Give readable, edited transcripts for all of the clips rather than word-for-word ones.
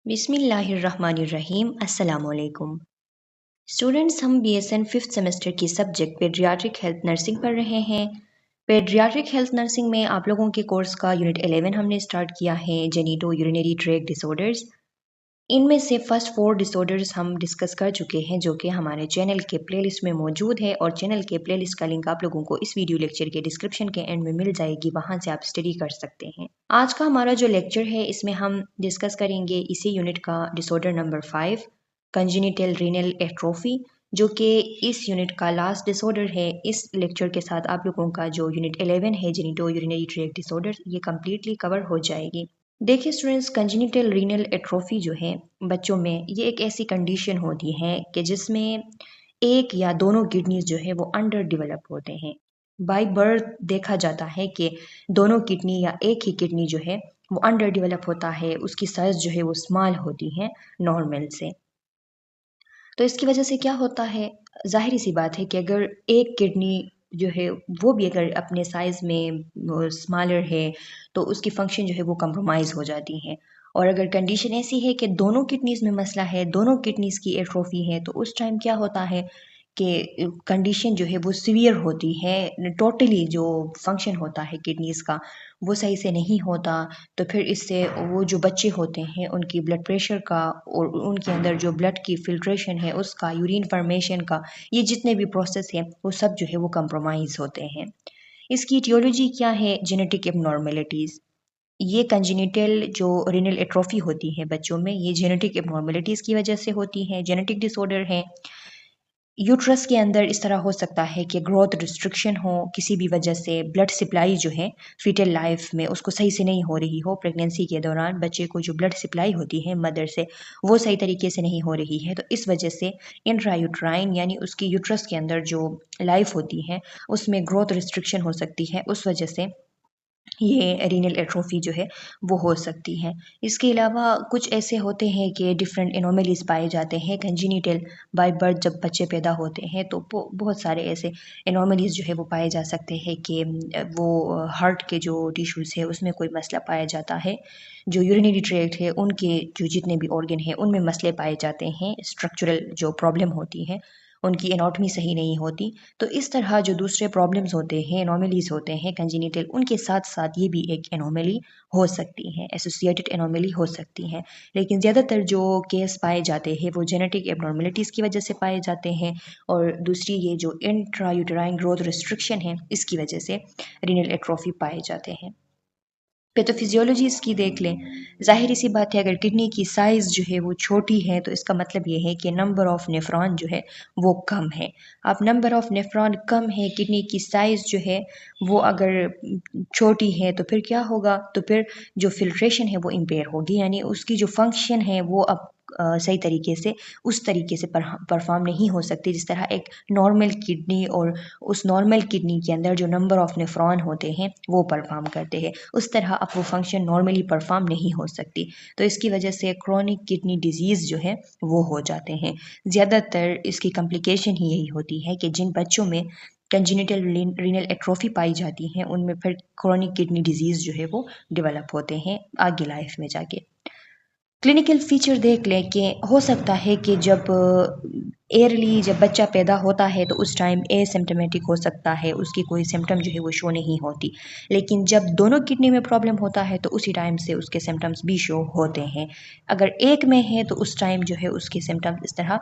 बिस्मिल्लाहिर्रहमानिर्रहीम अस्सलामुअलैकुम। स्टूडेंट्स, हम बीएसएन फिफ्थ सेमेस्टर की सब्जेक्ट पेडियाट्रिक हेल्थ नर्सिंग पढ़ रहे हैं। पेडियाट्रिक हेल्थ नर्सिंग में आप लोगों के कोर्स का यूनिट 11 हमने स्टार्ट किया है, जेनिटो यूरिनरी ट्रैक्ट डिसऑर्डर्स। इनमें से फर्स्ट 4 डिसऑर्डर्स हम डिस्कस कर चुके हैं, जो कि हमारे चैनल के प्लेलिस्ट में मौजूद है, और चैनल के प्लेलिस्ट का लिंक आप लोगों को इस वीडियो लेक्चर के डिस्क्रिप्शन के एंड में मिल जाएगी, वहां से आप स्टडी कर सकते हैं। आज का हमारा जो लेक्चर है, इसमें हम डिस्कस करेंगे इसी यूनिट का disorder number 5, congenital renal atrophy, जो कि इस यूनिट का लास्ट डिसऑर्डर है। इस लेक्चर के साथ आप लोगों का जो यूनिट 11 है, जेनिटो यूरिनरी ट्रैक्ट डिसऑर्डर, ये कम्प्लीटली कवर हो जाएगी। देखिए स्टूडेंट्स, कंजेनिटल रीनल एट्रोफी जो है बच्चों में, ये एक ऐसी कंडीशन होती है कि जिसमें एक या दोनों किडनीज जो है वो अंडर डेवलप होते हैं। बाय बर्थ देखा जाता है कि दोनों किडनी या एक ही किडनी जो है वो अंडर डेवलप होता है, उसकी साइज जो है वो स्मॉल होती है नॉर्मल से। तो इसकी वजह से क्या होता है, जाहिर सी बात है कि अगर एक किडनी जो है वो भी अगर अपने साइज में स्मॉलर है, तो उसकी फंक्शन जो है वो कंप्रोमाइज़ हो जाती है। और अगर कंडीशन ऐसी है कि दोनों किडनीज में मसला है, दोनों किडनीज की एट्रोफी है, तो उस टाइम क्या होता है कि कंडीशन जो है वो सीवियर होती है। टोटली जो फंक्शन होता है किडनीज का वो सही से नहीं होता। तो फिर इससे वो जो बच्चे होते हैं उनकी ब्लड प्रेशर का और उनके अंदर जो ब्लड की फिल्ट्रेशन है उसका, यूरिन फॉर्मेशन का, ये जितने भी प्रोसेस हैं वो सब जो है वो कंप्रोमाइज होते हैं। इसकी etiology क्या है? Genetic abnormalities. ये कंजेनिटल जो रीनल एट्रोफी होती है बच्चों में, ये जेनेटिक एबनॉर्मेलिटीज़ की वजह से होती है, जेनेटिक डिसऑर्डर है। यूट्रस के अंदर इस तरह हो सकता है कि ग्रोथ रिस्ट्रिक्शन हो, किसी भी वजह से ब्लड सप्लाई जो है फीटल लाइफ में उसको सही से नहीं हो रही हो, प्रेगनेंसी के दौरान बच्चे को जो ब्लड सप्लाई होती है मदर से वो सही तरीके से नहीं हो रही है, तो इस वजह से इंट्रायूट्राइन यानी उसकी यूट्रस के अंदर जो लाइफ होती है उसमें ग्रोथ रिस्ट्रिक्शन हो सकती है, उस वजह से ये रीनल एट्रोफी जो है वो हो सकती है। इसके अलावा कुछ ऐसे होते हैं कि डिफरेंट एनोमलीज पाए जाते हैं कंजेनिटल, बाय बर्थ जब बच्चे पैदा होते हैं तो बहुत सारे ऐसे एनोमलीज जो है वो पाए जा सकते हैं कि वो हार्ट के जो टिश्यूज़ है उसमें कोई मसला पाया जाता है, जो यूरिनरी ट्रैक्ट है उनके जो जितने भी ऑर्गन हैं उनमें मसले पाए जाते हैं, स्ट्रक्चरल जो प्रॉब्लम होती है, उनकी एनाटॉमी सही नहीं होती। तो इस तरह जो दूसरे प्रॉब्लम्स होते हैं, एनोमलीज होते हैं कंजेनिटल, उनके साथ साथ ये भी एक एनोमली हो सकती है, एसोसिएटेड एनोमली हो सकती है। लेकिन ज़्यादातर जो केस पाए जाते हैं वो जेनेटिक एबनॉर्मेलिटीज़ की वजह से पाए जाते हैं, और दूसरी ये जो इंट्रायूटेराइन ग्रोथ रिस्ट्रिक्शन है इसकी वजह से रीनल एट्रोफी पाए जाते हैं। पैथोफिजियोलॉजी इसकी देख लें, ज़ाहिर सी बात है अगर किडनी की साइज़ जो है वो छोटी है तो इसका मतलब ये है कि नंबर ऑफ़ नेफ्रॉन जो है वो कम है। अब नंबर ऑफ़ नेफ्रॉन कम है, किडनी की साइज़ जो है वो अगर छोटी है, तो फिर क्या होगा, तो फिर जो फ़िल्ट्रेशन है वो इम्पेयर होगी, यानी उसकी जो फ़ंक्शन है वो अब सही तरीके से उस तरीके से परफॉर्म नहीं हो सकती जिस तरह एक नॉर्मल किडनी और उस नॉर्मल किडनी के अंदर जो नंबर ऑफ़ नेफ्रॉन होते हैं वो परफॉर्म करते हैं, उस तरह अब वो फंक्शन नॉर्मली परफॉर्म नहीं हो सकती। तो इसकी वजह से क्रोनिक किडनी डिजीज़ जो है वो हो जाते हैं। ज़्यादातर इसकी कॉम्प्लिकेशन ही यही होती है कि जिन बच्चों में कंजेनिटल रीनल एट्रोफी पाई जाती है उनमें फिर क्रोनिक किडनी डिजीज़ जो है वो डेवलप होते हैं आगे लाइफ में जाके। क्लिनिकल फीचर देख लें कि हो सकता है कि जब एयरली जब बच्चा पैदा होता है तो उस टाइम एसिम्प्टोमेटिक हो सकता है, उसकी कोई सिम्टम जो है वो शो नहीं होती, लेकिन जब दोनों किडनी में प्रॉब्लम होता है तो उसी टाइम से उसके सिम्टम्स भी शो होते हैं। अगर एक में है तो उस टाइम जो है उसके सिम्टम्स इस तरह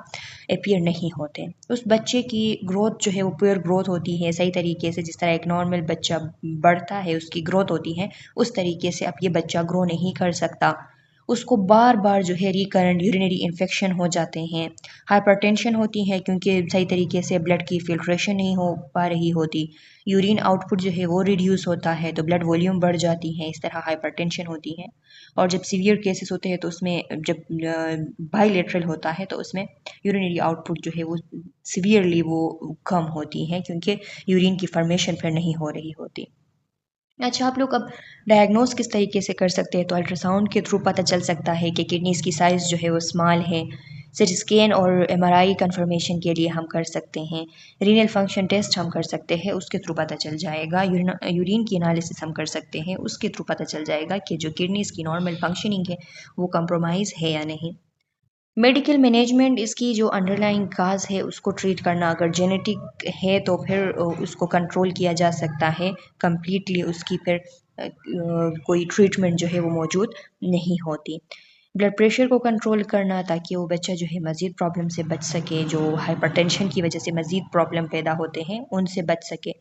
अपीयर नहीं होते। उस बच्चे की ग्रोथ जो है वो प्योर ग्रोथ होती है सही तरीके से, जिस तरह एक नॉर्मल बच्चा बढ़ता है उसकी ग्रोथ होती है, उस तरीके से अब ये बच्चा ग्रो नहीं कर सकता। उसको बार बार जो है रिकरेंट यूरिनरी इन्फेक्शन हो जाते हैं, हाइपरटेंशन होती है क्योंकि सही तरीके से ब्लड की फिल्ट्रेशन नहीं हो पा रही होती, यूरिन आउटपुट जो है वो रिड्यूस होता है तो ब्लड वॉल्यूम बढ़ जाती है, इस तरह हाइपरटेंशन होती है। और जब सीवियर केसेस होते हैं तो उसमें जब बाईलेटरल होता है तो उसमें यूरिनरी आउटपुट जो है वो सीवियरली वो कम होती है क्योंकि यूरिन की फॉर्मेशन फिर नहीं हो रही होती। अच्छा, आप लोग अब डायग्नोस किस तरीके से कर सकते हैं, तो अल्ट्रासाउंड के थ्रू पता चल सकता है कि किडनीज़ की साइज़ जो है वो स्मॉल है, सिटी स्कैन और एमआरआई कंफर्मेशन के लिए हम कर सकते हैं। रीनल फंक्शन टेस्ट हम कर सकते हैं, उसके थ्रू पता चल जाएगा। यूरिन की एनालिसिस हम कर सकते हैं, उसके थ्रू पता चल जाएगा कि जो किडनीज की नॉर्मल फंक्शनिंग है वो कंप्रोमाइज़ है या नहीं। मेडिकल मैनेजमेंट, इसकी जो अंडरलाइंग काज है उसको ट्रीट करना, अगर जेनेटिक है तो फिर उसको कंट्रोल किया जा सकता है कम्प्लीटली, उसकी फिर कोई ट्रीटमेंट जो है वो मौजूद नहीं होती। ब्लड प्रेशर को कंट्रोल करना ताकि वो बच्चा जो है मज़ीद प्रॉब्लम से बच सके, जो हाइपरटेंशन की वजह से मज़ीद प्रॉब्लम पैदा होते हैं उनसे बच सके।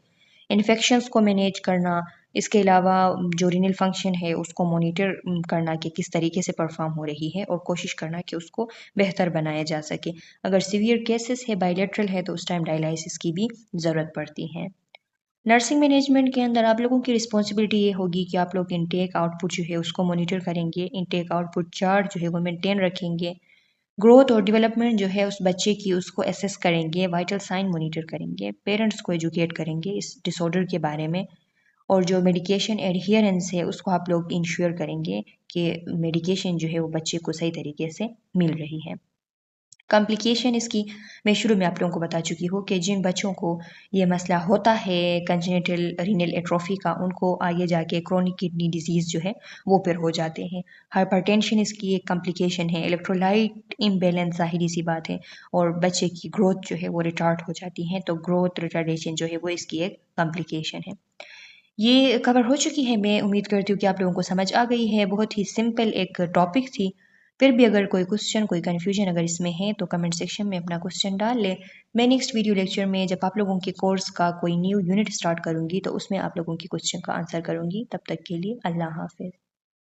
इन्फेक्शंस को मैनेज करना, इसके अलावा जो रीनल फंक्शन है उसको मॉनिटर करना कि किस तरीके से परफॉर्म हो रही है और कोशिश करना कि उसको बेहतर बनाया जा सके। अगर सीवियर केसेस है, बायलैटरल है, तो उस टाइम डायलिसिस की भी ज़रूरत पड़ती है। नर्सिंग मैनेजमेंट के अंदर आप लोगों की रिस्पॉन्सिबिलिटी ये होगी कि आप लोग इनटेक आउटपुट जो है उसको मॉनिटर करेंगे, इनटेक आउटपुट चार्ट जो है वो मेंटेन रखेंगे, ग्रोथ और डेवलपमेंट जो है उस बच्चे की उसको एसेस करेंगे, वाइटल साइन मॉनिटर करेंगे, पेरेंट्स को एजुकेट करेंगे इस डिसऑर्डर के बारे में, और जो मेडिकेशन एडहियरेंस है उसको आप लोग इंश्योर करेंगे कि मेडिकेशन जो है वो बच्चे को सही तरीके से मिल रही है। कॉम्प्लिकेशन इसकी मैं शुरू में आप लोगों को बता चुकी हूँ कि जिन बच्चों को ये मसला होता है कंजेनिटल रीनल एट्रोफी का, उनको आगे जाके क्रोनिक किडनी डिजीज़ जो है वो फिर हो जाते हैं। हाइपरटेंशन इसकी एक कॉम्प्लिकेशन है, इलेक्ट्रोलाइट इम्बैलेंस ज़ाहिरी सी बात है, और बच्चे की ग्रोथ जो है वो रिटार्ड हो जाती है, तो ग्रोथ रिटार्डेशन जो है वो इसकी एक कॉम्प्लिकेशन है। ये कवर हो चुकी है, मैं उम्मीद करती हूँ कि आप लोगों को समझ आ गई है। बहुत ही सिंपल एक टॉपिक थी। फिर भी अगर कोई क्वेश्चन, कोई कन्फ्यूजन अगर इसमें है तो कमेंट सेक्शन में अपना क्वेश्चन डाल ले। मैं नेक्स्ट वीडियो लेक्चर में जब आप लोगों के कोर्स का कोई न्यू यूनिट स्टार्ट करूँगी तो उसमें आप लोगों के क्वेश्चन का आंसर करूँगी। तब तक के लिए अल्लाह हाफिज़।